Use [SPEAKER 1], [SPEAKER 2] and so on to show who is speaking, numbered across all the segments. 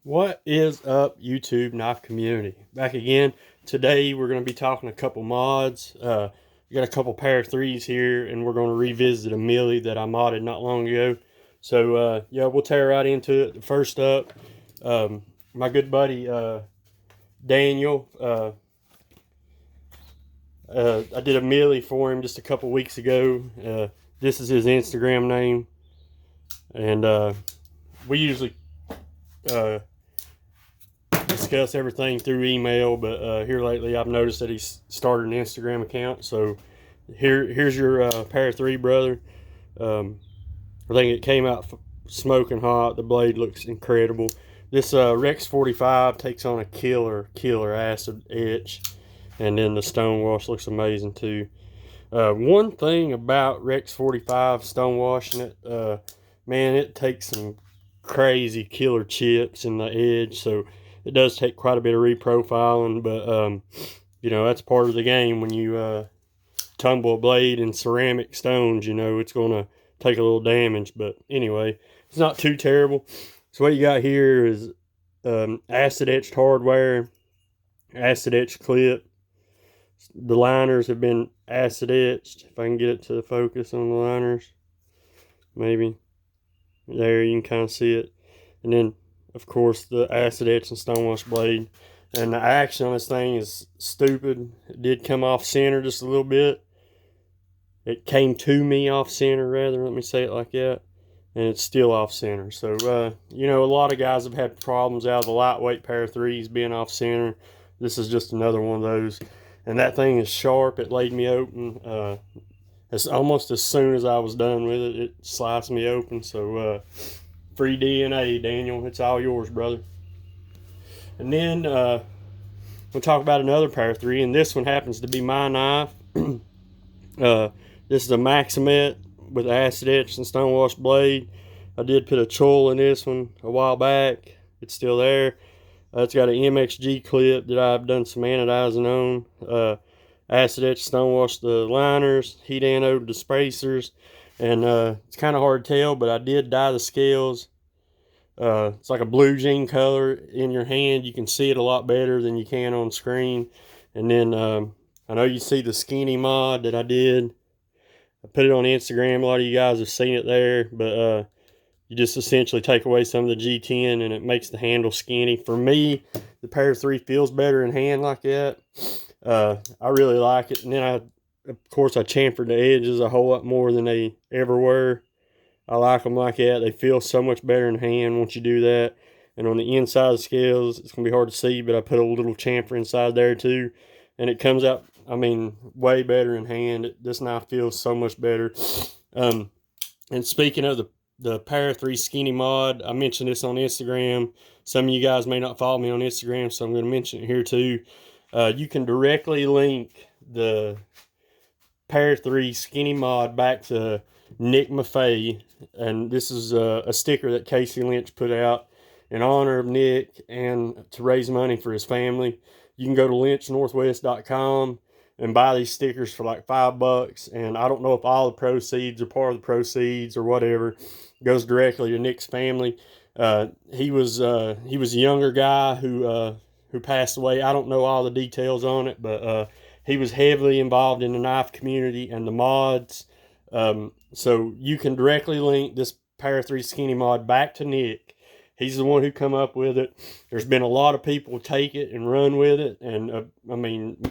[SPEAKER 1] What is up, YouTube knife community? Back again. Today we're going to be talking a couple mods. We got a couple para threes here, and we're going to revisit a millie that I modded not long ago. So yeah, we'll tear right into it. First up, my good buddy Daniel. I did a millie for him just a couple weeks ago. This is his Instagram name, and we usually uh, discuss everything through email, but here lately I've noticed that he's started an Instagram account. So here's your para 3, brother. I think it came out smoking hot. The blade looks incredible. This Rex 45 takes on a killer acid etch, and then the stonewash looks amazing too. One thing about Rex 45 stonewashing it, man, it takes some crazy killer chips in the edge, so it does take quite a bit of reprofiling, but that's part of the game. When you tumble a blade in ceramic stones, it's going to take a little damage, but anyway, it's not too terrible. So what you got here is acid etched hardware, acid etched clip. The liners have been acid etched. If I can get it to focus on the liners, maybe. There, you can kind of see it. And then, of course, the acid etch and stonewash blade. And the action on this thing is stupid. It did come off center just a little bit. It came to me off center, rather. Let me say it like that. And it's still off center. So, a lot of guys have had problems out of the lightweight para threes being off center. This is just another one of those. And that thing is sharp. It laid me open. It's almost as soon as I was done with it, it sliced me open. So, free DNA, Daniel. It's all yours, brother. And then we'll talk about another para 3, and this one happens to be my knife. This is a Maxamet with acid etch and stonewash blade. I did put a choil in this one a while back. It's still there. It's got an MXG clip that I've done some anodizing on. Acid etch, stonewash the liners, heat anode the spacers, and it's kind of hard to tell, but I did dye the scales. It's like a blue jean color. In your hand you can see it a lot better than you can on screen. And then I know you see the skinny mod that I did. I put it on Instagram. A lot of you guys have seen it there, but you just essentially take away some of the G10 and it makes the handle skinny. For me, the para 3 feels better in hand like that. I really like it. And then of course I chamfered the edges a whole lot more than they ever were. I like them like that. They feel so much better in hand once you do that. And on the inside of the scales, it's going to be hard to see, but I put a little chamfer inside there too. And it comes out, way better in hand. This knife feels so much better. And speaking of the para 3 skinny mod, I mentioned this on Instagram. Some of you guys may not follow me on Instagram, so I'm going to mention it here too. You can directly link the para 3 skinny mod back to Nick Maffei, and this is a sticker that Casey Lynch put out in honor of Nick and to raise money for his family. You can go to lynchnorthwest.com and buy these stickers for like $5, and I don't know if all the proceeds or part of the proceeds or whatever goes directly to Nick's family. He was a younger guy who passed away. I don't know all the details on it, but he was heavily involved in the knife community and the mods. So you can directly link this para 3 skinny mod back to Nick. He's the one who come up with it. There's been a lot of people take it and run with it, and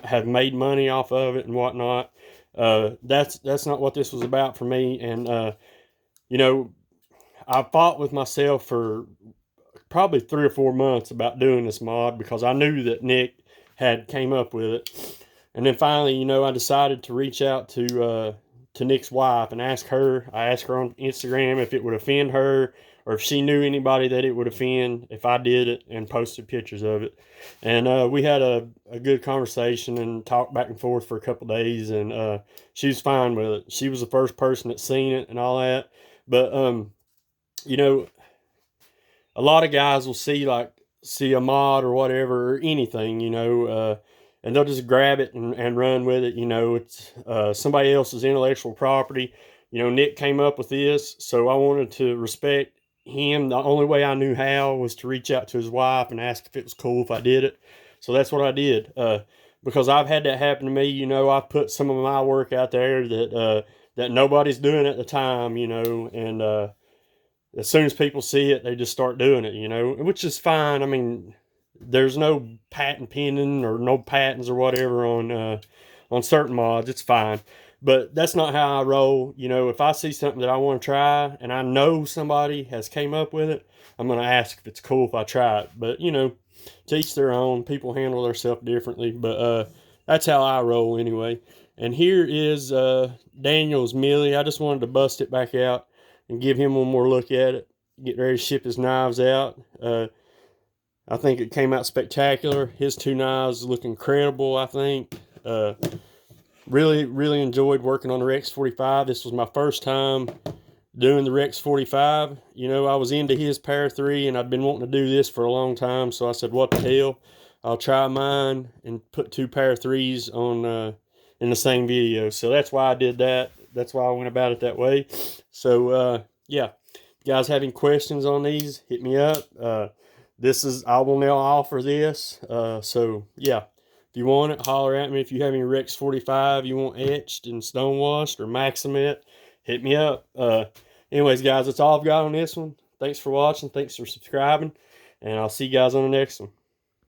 [SPEAKER 1] have made money off of it and whatnot. That's not what this was about for me. And I fought with myself for probably 3 or 4 months about doing this mod because I knew that Nick had came up with it. And then finally, I decided to reach out to Nick's wife and ask her. I asked her on Instagram if it would offend her or if she knew anybody that it would offend if I did it, and posted pictures of it. And we had a good conversation and talked back and forth for a couple days, and she was fine with it. She was the first person that seen it and all that. But a lot of guys will see a mod or whatever or anything, and they'll just grab it and run with it. It's somebody else's intellectual property. Nick came up with this, so I wanted to respect him, the only way I knew how was to reach out to his wife and ask if it was cool if I did it. So that's what I did. Because I've had that happen to me. You know, I've put some of my work out there that nobody's doing at the time, you know, and as soon as people see it, they just start doing it, you know, which is fine. I mean, there's no patent pending or no patents or whatever on certain mods. It's fine. But that's not how I roll. You know, if I see something that I want to try and I know somebody has came up with it, I'm going to ask if it's cool if I try it. But, you know, to each their own. People handle themselves differently. But that's how I roll anyway. And here is Daniel's Millie. I just wanted to bust it back out and give him one more look at it. Get ready to ship his knives out. I think it came out spectacular. His two knives look incredible, I think. Really enjoyed working on the Rex 45. This was my first time doing the Rex 45. You know, I was into his Para 3, and I'd been wanting to do this for a long time, so I said, what the hell? I'll try mine and put two Para 3s on in the same video. So that's why I did that. That's why I went about it that way. So, yeah. If you guys have any questions on these, hit me up. I will now offer this. So, yeah. If you want it, holler at me. If you have any Rex 45 you want etched and stonewashed or Maxamet, hit me up. Anyways, guys, that's all I've got on this one. Thanks for watching. Thanks for subscribing. And I'll see you guys on the next one.